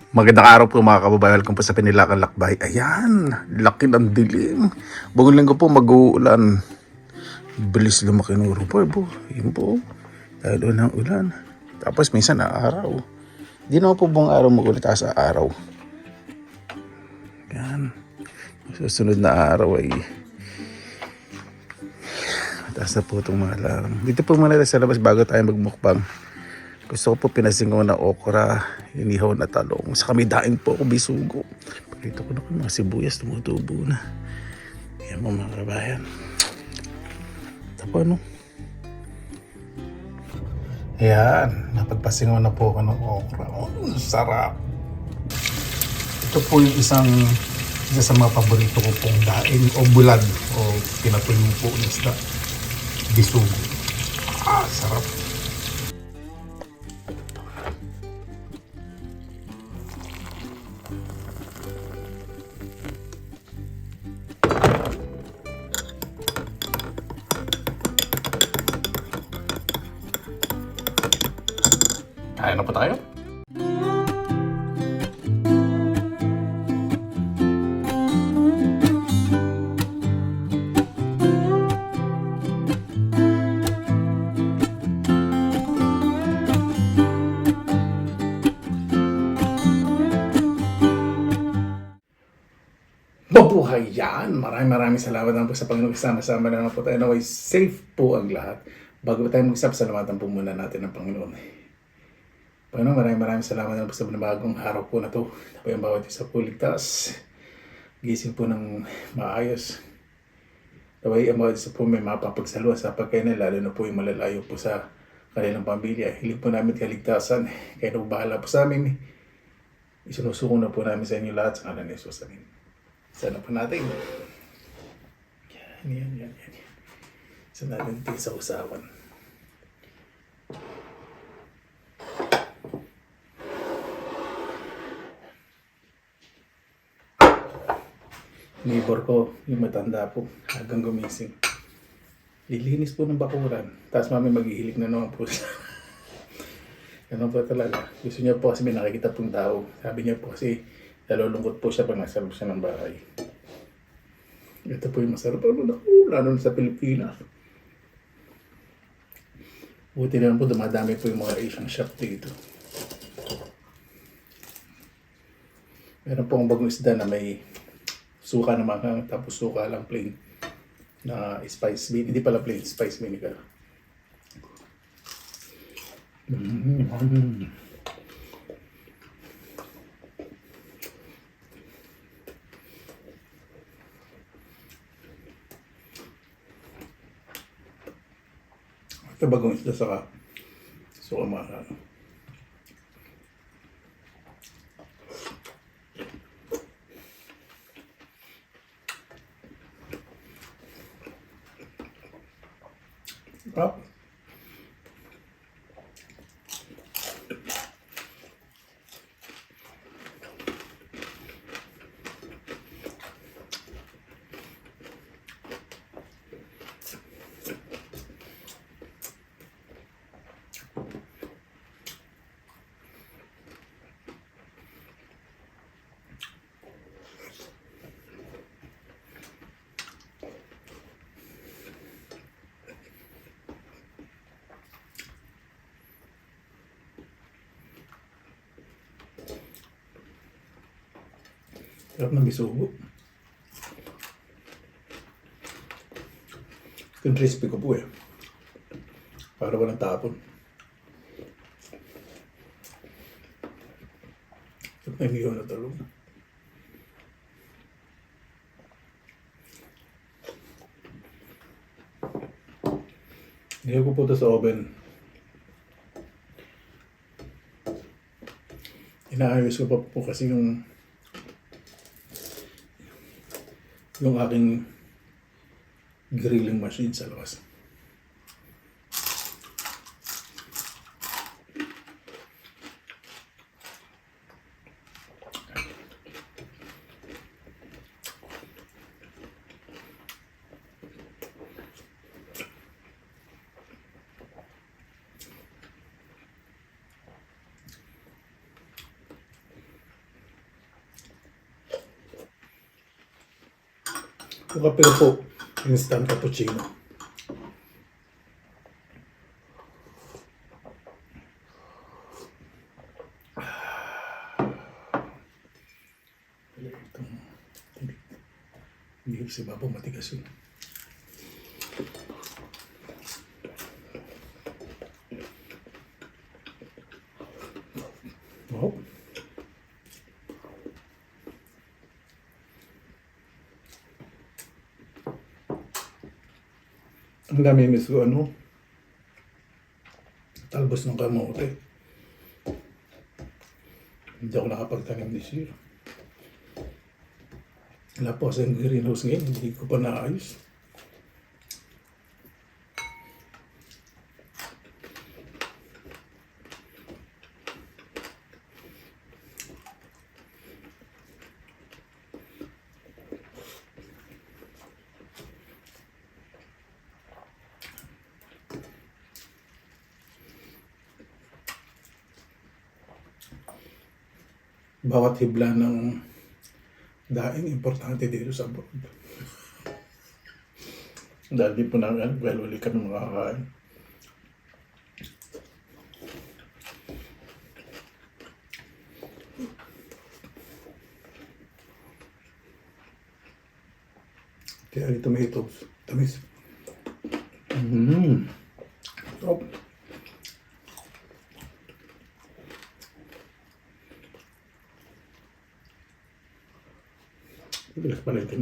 Magandang araw po mga kababayan. Welcome po sa Pinilakan Lakbay. Ayan, laki ng dilim. Bagong linggo po mag-uulan. Bilis lumaki ng rupo. Yun po. Dahil unang ulan. Tapos minsan na araw. Di naman po buong araw magulit sa araw. Ayan. Susunod na araw ay taas na po itong mga larang. Dito po muna sa labas bago tayo magmukbang. Gusto ko po pinasingaw na okra, inihaw na talong. Sa kami daing po ako bisugo. Pagkita ko na kung mga sibuyas, tumutubo na. Ayan po mga kabayan. Tapos ano? Ayan, napagpasingaw na po ako ng okra. Oh, sarap. Ito po yung isa sa mga paborito ko pong daing o bulad o pinatuloy po ng isda. Bisugo. Sarap. Kaya na po tayo. Mabuhay yan! Maraming salamat naman po sa Panginoon. Sama-sama na naman po tayo. Naway safe po ang lahat. Bago tayo mag-usap, salamatan po muna natin ng Panginoon. Panginoon, maraming salamat naman po sa bagong araw po na to. Na po yung bawat isa po ligtas. Gising po ng maayos. Naway ang bawat isa po may mapapagsalwa sa pagkainan, lalo na po yung malalayo po sa kanilang pamilya. Hiling po namin kaligtasan. Kaya na po bahala po sa amin. Isinusuko na po namin sa inyo lahat sa kanan ni Jesus. Amen. Sana po natin. Yan. Sana natin ito sa usawan. Neighbor ko, yung matanda po, hanggang gumising. Lilinis po ng bakuran. Tapos mami maghihilig na naman po siya. Ganun po talaga. Gusto niya po kasi may nakikita pong tao. Sabi niya po kasi nalulungkot po siya pag nasa loob siya ng bahay. Ito po yung masarap. Lalo na sa Pilipinas. Buti naman po dumadami po yung mga Asian shop dito. Meron po ang bagong isda na may suka na manghang, tapos suka lang plain na spice vinegar. Hindi pala plain, spice vinegar. Ito bagong isda saka suka manghang. Up. Sarap ng bisugo. Ito yung crispy ko po eh. Para walang tapon. Sarap na yung na talong. Nilagay ko po ito sa oven. Inaayos ko pa po kasi yung aking grilling machine sa labas. Kung kape ko po, instant cappuccino. Hindi kasi babaw matigas yun. Oh. Ang dami miss ko talbos ng kamote. Hindi ako nakapagtanim this year. Wala po sa greenhouse ngayon, hindi ko pa naayos. Bawat hibla ng daing importante dito sa abroad. Dahil di po namin well, wali kami makakain. Kaya ito may tomatoes. Tamis. Top. Bilis pala ito.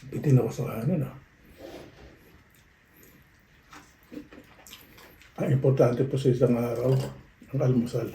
Bitin ako sa Ang importante po sa isang araw, ang almusal.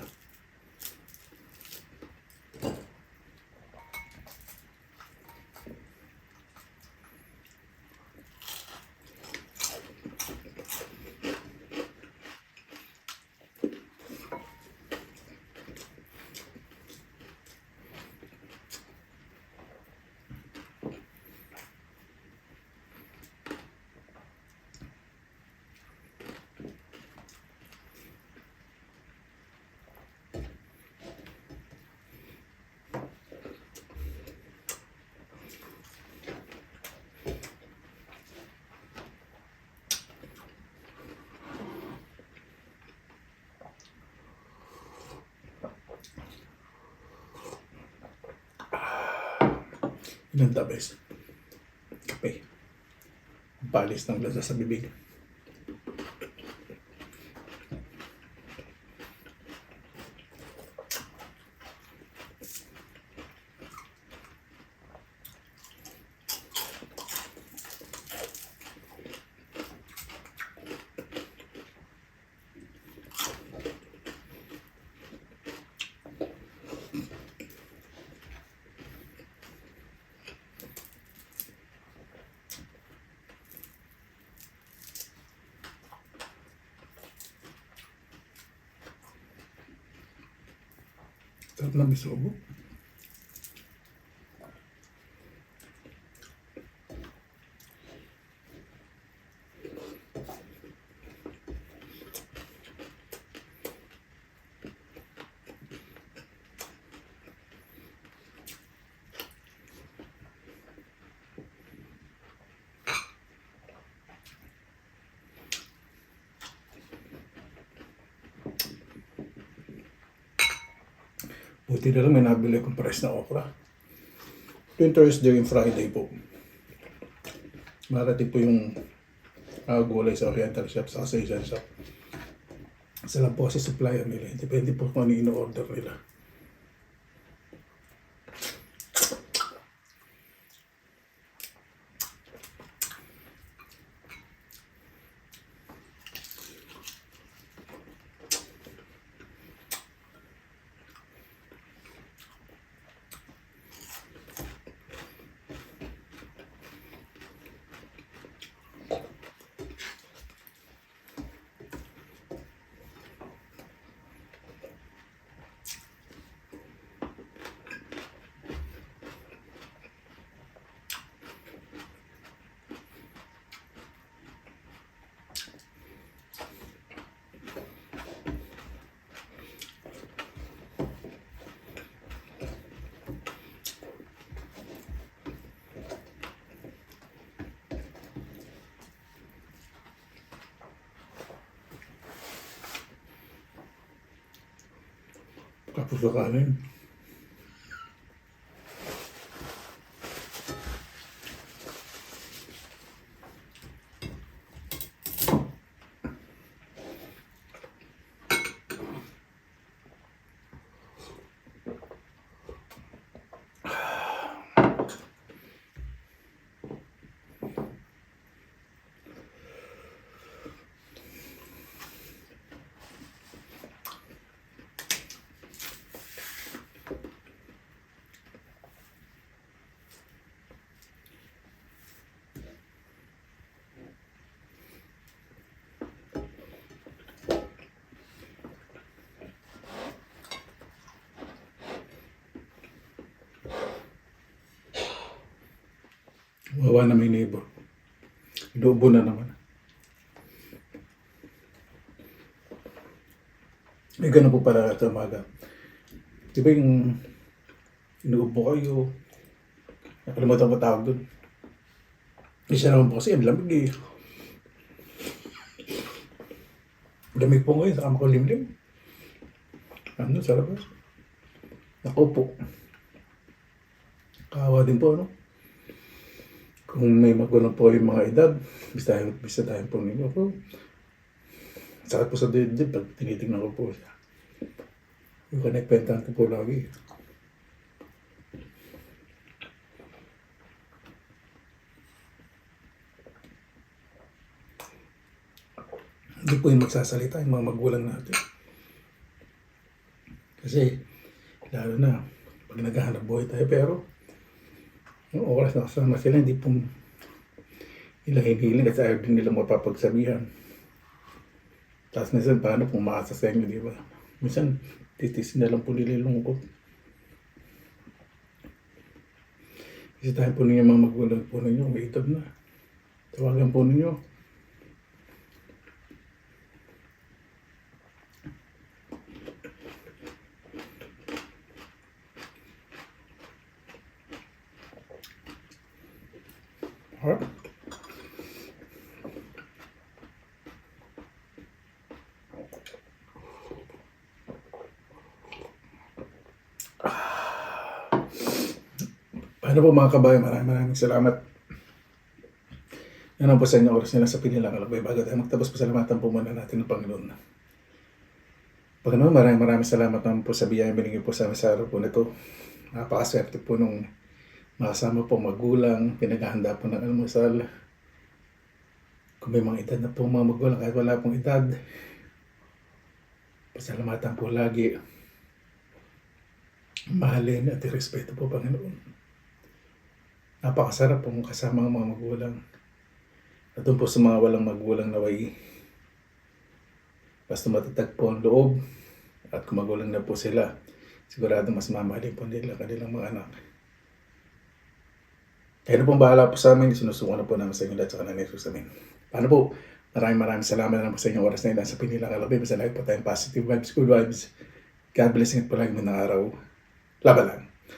Ilan tabes? Kape. Palis ng lasa sa bibig. Sarap na misogo. Buti na lang may nabili akong price na okra. Yung Thursday yung Friday po. Marating po yung gulay sa Oriental Shop sa Asian Shop. Sila po kasi supplier nila. Depende po kung ano yung in-order nila. po sa kanin. Wawa na may neighbor. Inuubo na naman. May ganun po pala sa umaga. Di ba yung inuubo kayo? Nakalimutan ko tawag doon. Isa naman po kasi ang lamig eh. Lamig po ngayon, saka makulimlim. Ano, sarap eh. Ako po. Kawa din po, ano? Kung may magulang po yung mga edad, bisa tayo po ninyo po. Sakit po sa dibdib pag tinitingnan ko po siya. Yung kanagpentahan ko po lagi. Hindi po yung magsasalita yung mga magulang natin. Kasi, lalo na, pag naghahanap buhay tayo, pero yung oras na kasama sila, hindi po nila hinihiling kasi ayaw din nila mapapagsabihan. Tapos minsan, paano kung maasa sa inyo, di ba? Minsan, titisin na lang po nila yung lungkot. Kasi tayo po ninyo mga magulang po ninyo, may edad na. Tawagan po ninyo. Alright. Paano po mga kabayan, maraming salamat. Yan ang po sa inyo oras nila sa pinilang alabay. Bago tayo magtapos, pasalamatan po muna natin ng Panginoon. Panginoon, maraming salamat naman po sa biyayang binigay po sa amin sa araw po nito. Napakaswerte po nung makasama po magulang, pinaghahanda po ng almusal. Kung may mga edad na po mga magulang, kahit wala pong edad, pasalamatan po lagi. Mahalin at irespeto po, Panginoon. Napakasarap pong kasama ang mga magulang. At doon po sa mga walang magulang naway, basta matatag po ang loob, at kung magulang na po sila, sigurado mas mamahalin po nila kanilang mga anak. Kaya na pong bahala po sa amin, sinusuko na po namin sa inyo lahat sa kanang Jesus amin. Paano po? Maraming salamat na po sa inyong oras na ilan sa pinilang alabi. Basta lagi po tayong positive vibes, good vibes. God bless po lagi mo ng araw. Laban lang.